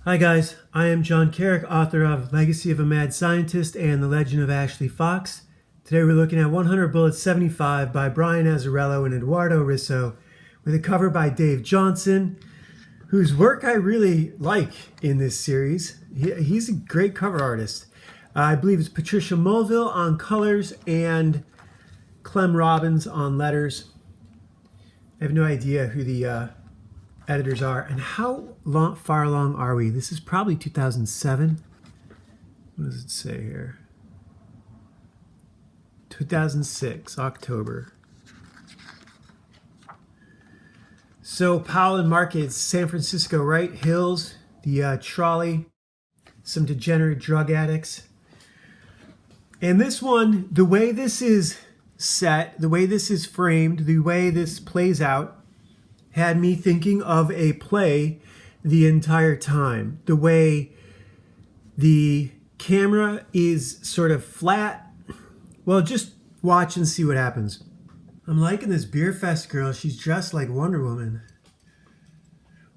Hi guys, I am John Carrick, author of Legacy of a Mad Scientist and The Legend of Ashley Fox. Today we're looking at 100 Bullets 75 by Brian Azzarello and Eduardo Risso, with a cover by Dave Johnson, whose work I really like in this series. He's a great cover artist. I believe it's Patricia Mulville on colors and Clem Robbins on letters. I have no idea who the editors are. And how far along are we? This is probably 2007. What does it say here? 2006, October. So Powell and Market, San Francisco, right? Hills, the trolley, some degenerate drug addicts. And this one, the way this is set, the way this is framed, the way this plays out, had me thinking of a play the entire time. The way the camera is sort of flat. Well, just watch and see what happens. I'm liking this Beer Fest girl. She's dressed like Wonder Woman.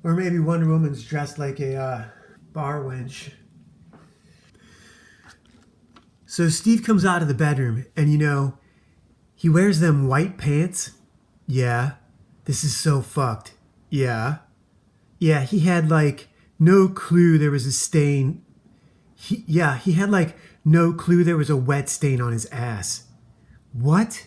Or maybe Wonder Woman's dressed like a bar wench. So Steve comes out of the bedroom and he wears them white pants. Yeah. This is so fucked. Yeah, he had like no clue there was a stain. He had like no clue there was a wet stain on his ass. What?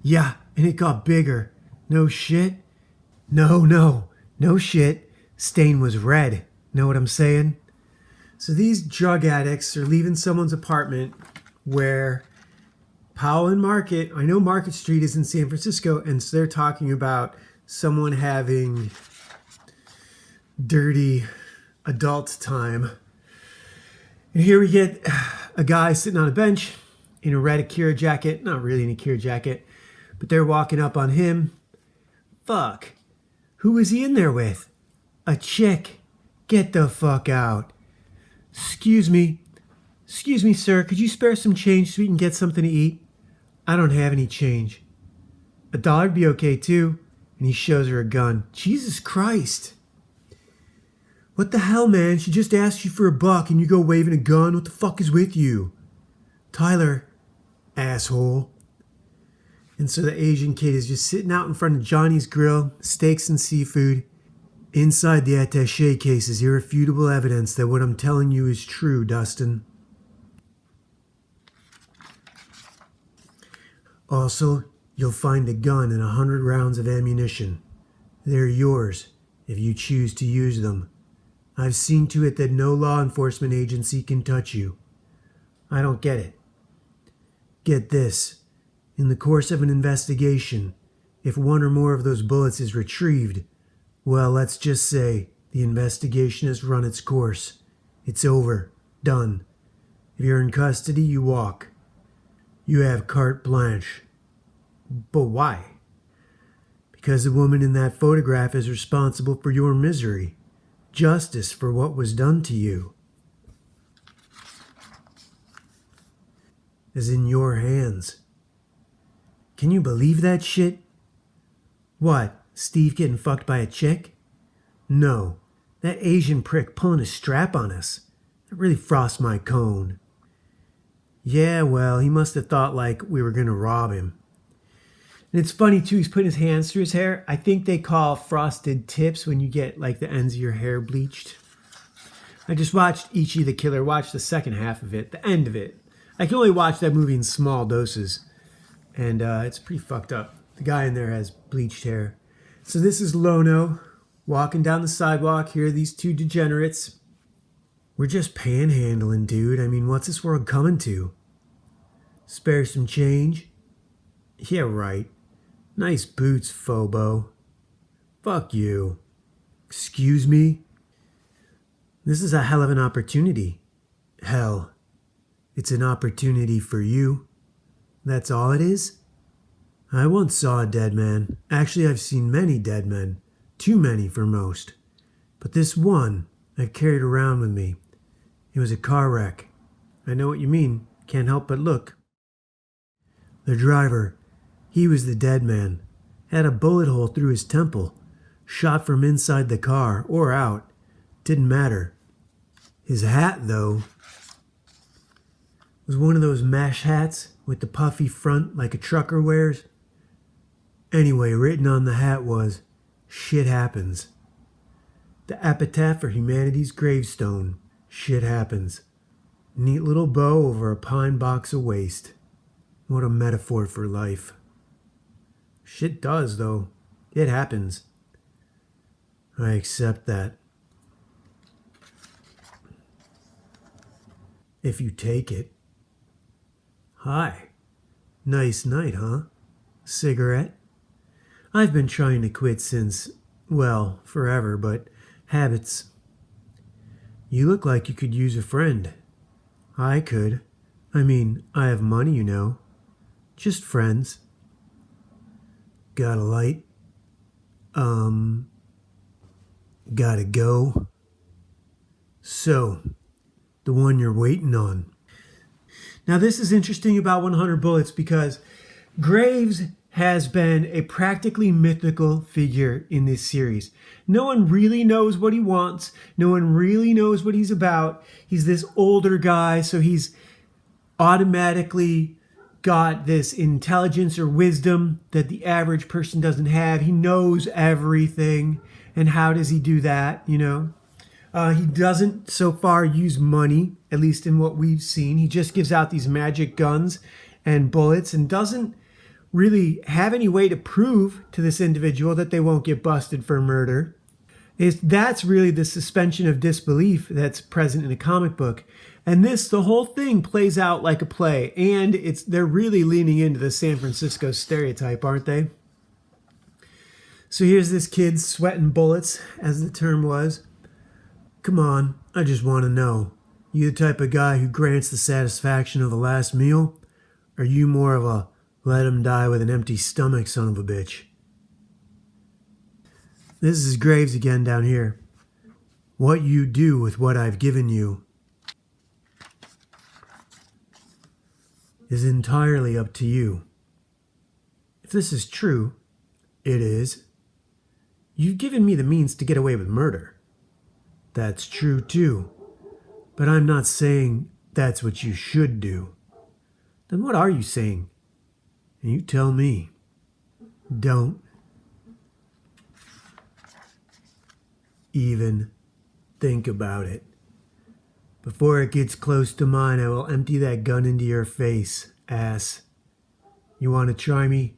Yeah, and it got bigger. No shit? No shit. Stain was red. Know what I'm saying? So these drug addicts are leaving someone's apartment where Powell and Market, I know Market Street is in San Francisco, and so they're talking about someone having dirty adult time. And here we get a guy sitting on a bench in a red Akira jacket, not really an Akira jacket, but they're walking up on him. Fuck. Who was he in there with? A chick. Get the fuck out. Excuse me, sir, could you spare some change so we can get something to eat? I don't have any change. $1 be okay too. And he shows her a gun. Jesus Christ. What the hell, man? She just asked you for $1 and you go waving a gun. What the fuck is with you? Tyler, asshole. And so the Asian kid is just sitting out in front of Johnny's Grill, steaks and seafood. Inside the attaché case is irrefutable evidence that what I'm telling you is true, Dustin. Also, you'll find a gun and 100 rounds of ammunition. They're yours if you choose to use them. I've seen to it that no law enforcement agency can touch you. I don't get it. Get this. In the course of an investigation, if one or more of those bullets is retrieved, well, let's just say the investigation has run its course. It's over. Done. If you're in custody, you walk. You have carte blanche. But why? Because the woman in that photograph is responsible for your misery. Justice for what was done to you is in your hands. Can you believe that shit? What, Steve getting fucked by a chick? No, that Asian prick pulling a strap on us. That really frosts my cone. Yeah, well, he must have thought like we were gonna rob him. And it's funny too, he's putting his hands through his hair. I think they call frosted tips when you get like the ends of your hair bleached. I just watched Ichi the Killer, watched the second half of it, the end of it. I can only watch that movie in small doses. And it's pretty fucked up. The guy in there has bleached hair. So this is Lono, walking down the sidewalk. Here are these two degenerates. We're just panhandling, dude. I mean, what's this world coming to? Spare some change? Yeah, right. Nice boots, Phobo. Fuck you. Excuse me? This is a hell of an opportunity. Hell, it's an opportunity for you. That's all it is? I once saw a dead man. Actually, I've seen many dead men. Too many for most. But this one I've carried around with me. It was a car wreck. I know what you mean. Can't help but look. The driver, he was the dead man. Had a bullet hole through his temple. Shot from inside the car or out. Didn't matter. His hat, though, was one of those mesh hats with the puffy front like a trucker wears. Anyway, written on the hat was, "Shit happens." The epitaph for humanity's gravestone, "Shit happens." Neat little bow over a pine box of waste. What a metaphor for life. Shit does, though. It happens. I accept that. If you take it. Hi. Nice night, huh? Cigarette? I've been trying to quit since, well, forever, but habits. You look like you could use a friend. I could. I mean, I have money, you know. Just friends. Got a light? Gotta go? So, the one you're waiting on. Now, this is interesting about 100 Bullets because Graves has been a practically mythical figure in this series. No one really knows what he wants. No one really knows what he's about. He's this older guy, so he's automatically got this intelligence or wisdom that the average person doesn't have. He knows everything. And how does he do that, you know? He doesn't so far use money, at least in what we've seen. He just gives out these magic guns and bullets and doesn't really have any way to prove to this individual that they won't get busted for murder. That's really the suspension of disbelief that's present in a comic book. And the whole thing plays out like a play. And they're really leaning into the San Francisco stereotype, aren't they? So here's this kid sweating bullets, as the term was. Come on, I just want to know. You the type of guy who grants the satisfaction of a last meal? Or are you more of a let him die with an empty stomach son of a bitch? This is Graves again down here. What you do with what I've given you is entirely up to you. If this is true, it is. You've given me the means to get away with murder. That's true too. But I'm not saying that's what you should do. Then what are you saying? And you tell me. Don't even think about it. Before it gets close to mine, I will empty that gun into your face, ass. You want to try me?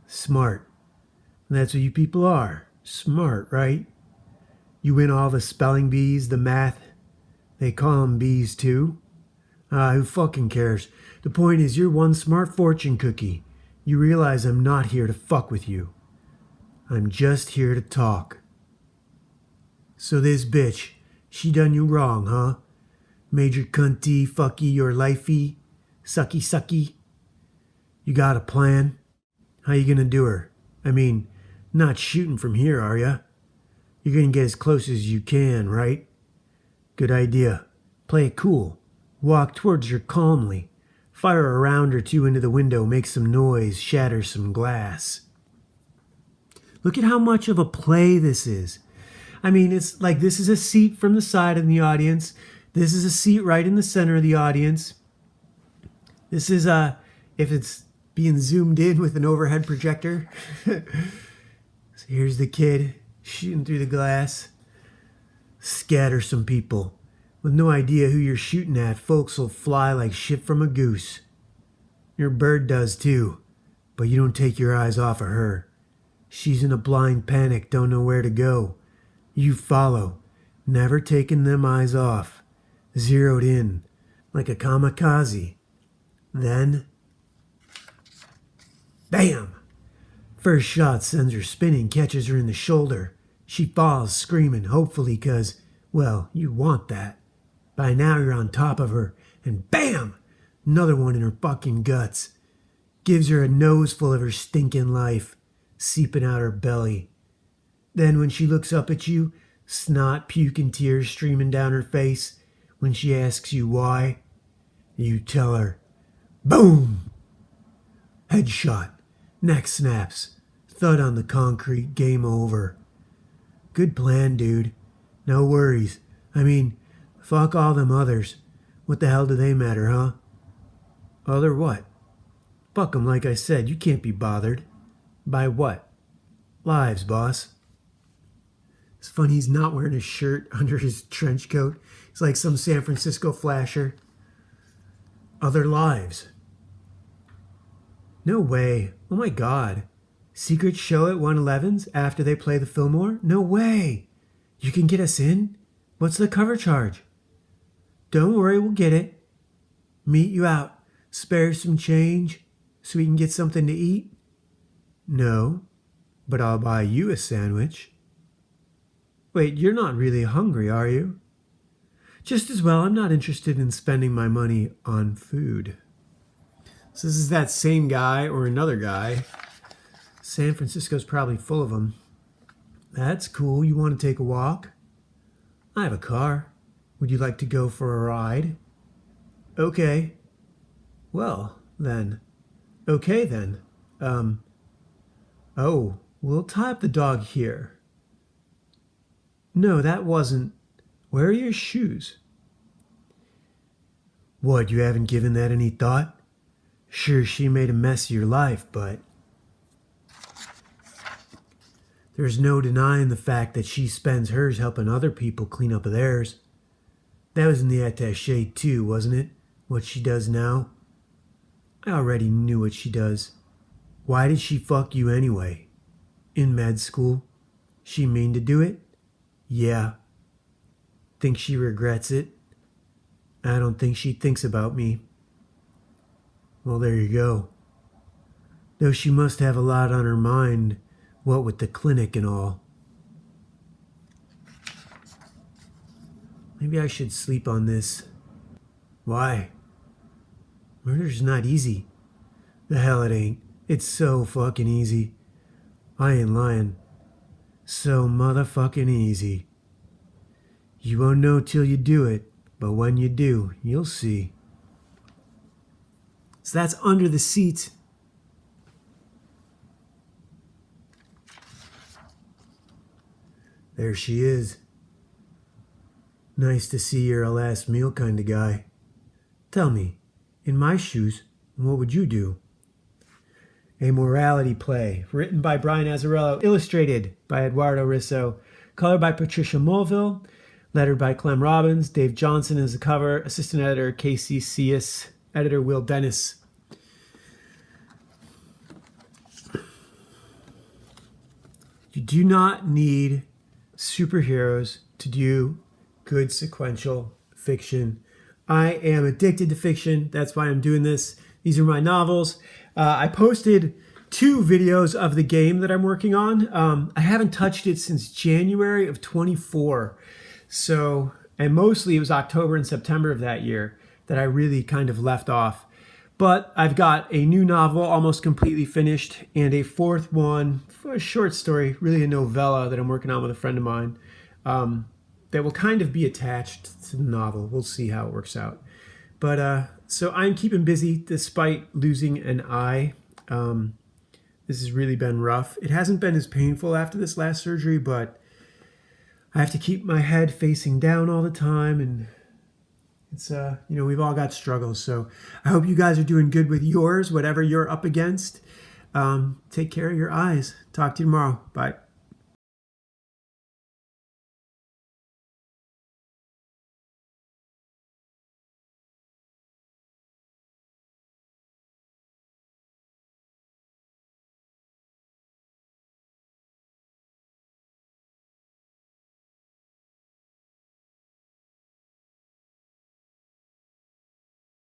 Smart. That's what you people are. Smart, right? You win all the spelling bees, the math. They call them bees too. Who fucking cares? The point is you're one smart fortune cookie. You realize I'm not here to fuck with you. I'm just here to talk. So this bitch, she done you wrong, huh? Major cunty, fucky, your lifey, sucky sucky. You got a plan? How you gonna do her? I mean, not shooting from here, are ya? You're gonna get as close as you can, right? Good idea. Play it cool. Walk towards her calmly. Fire a round or two into the window, make some noise, shatter some glass. Look at how much of a play this is. I mean, it's like this is a seat from the side of the audience. This is a seat right in the center of the audience. This is if it's being zoomed in with an overhead projector. So here's the kid shooting through the glass. Scatter some people. With no idea who you're shooting at, folks will fly like shit from a goose. Your bird does too, but you don't take your eyes off of her. She's in a blind panic, don't know where to go. You follow, never taking them eyes off. Zeroed in, like a kamikaze. Then, bam! First shot sends her spinning, catches her in the shoulder. She falls screaming, hopefully 'cause, well, you want that. By now you're on top of her, and bam! Another one in her fucking guts. Gives her a nose full of her stinking life, seeping out her belly. Then when she looks up at you, snot, puke, and tears streaming down her face, when she asks you why, you tell her, boom! Headshot, neck snaps, thud on the concrete, game over. Good plan, dude. No worries. I mean, Fuck all them others. What the hell do they matter, huh? Other what? Fuck 'em, like I said. You can't be bothered. By what? Lives, boss. It's funny he's not wearing a shirt under his trench coat. He's like some San Francisco flasher. Other lives. No way. Oh my god. Secret show at 111's after they play the Fillmore? No way. You can get us in? What's the cover charge? Don't worry, we'll get it. Meet you out. Spare some change so we can get something to eat? No, but I'll buy you a sandwich. Wait, you're not really hungry, are you? Just as well, I'm not interested in spending my money on food. So this is that same guy or another guy. San Francisco's probably full of them. That's cool. You want to take a walk? I have a car. Would you like to go for a ride? Okay. Well, then. Okay, then. Oh, we'll tie up the dog here. No, that wasn't. Where are your shoes? What, you haven't given that any thought? Sure, she made a mess of your life, but there's no denying the fact that she spends hers helping other people clean up theirs. That was in the attaché too, wasn't it? What she does now? I already knew what she does. Why did she fuck you anyway? In med school? She mean to do it? Yeah. Think she regrets it? I don't think she thinks about me. Well, there you go. Though she must have a lot on her mind, what with the clinic and all. Maybe I should sleep on this. Why? Murder's not easy. The hell it ain't. It's so fucking easy. I ain't lying. So motherfucking easy. You won't know till you do it, but when you do, you'll see. So that's Under the Seat. There she is. Nice to see you're a last meal kind of guy. Tell me, in my shoes, what would you do? A morality play, written by Brian Azzarello, illustrated by Eduardo Risso, colored by Patricia Mulville, lettered by Clem Robbins, Dave Johnson is the cover, assistant editor Casey Cius, editor Will Dennis. You do not need superheroes to do good sequential fiction. I am addicted to fiction. That's why I'm doing this. These are my novels. I posted 2 videos of the game that I'm working on. I haven't touched it since January of 24. So, and mostly it was October and September of that year that I really kind of left off. But I've got a new novel almost completely finished and a 4th one, a short story, really a novella that I'm working on with a friend of mine that will kind of be attached to the novel. We'll see how it works out. But so I'm keeping busy despite losing an eye. This has really been rough. It hasn't been as painful after this last surgery, but I have to keep my head facing down all the time, and it's we've all got struggles. So I hope you guys are doing good with yours, whatever you're up against. Take care of your eyes. Talk to you tomorrow. Bye.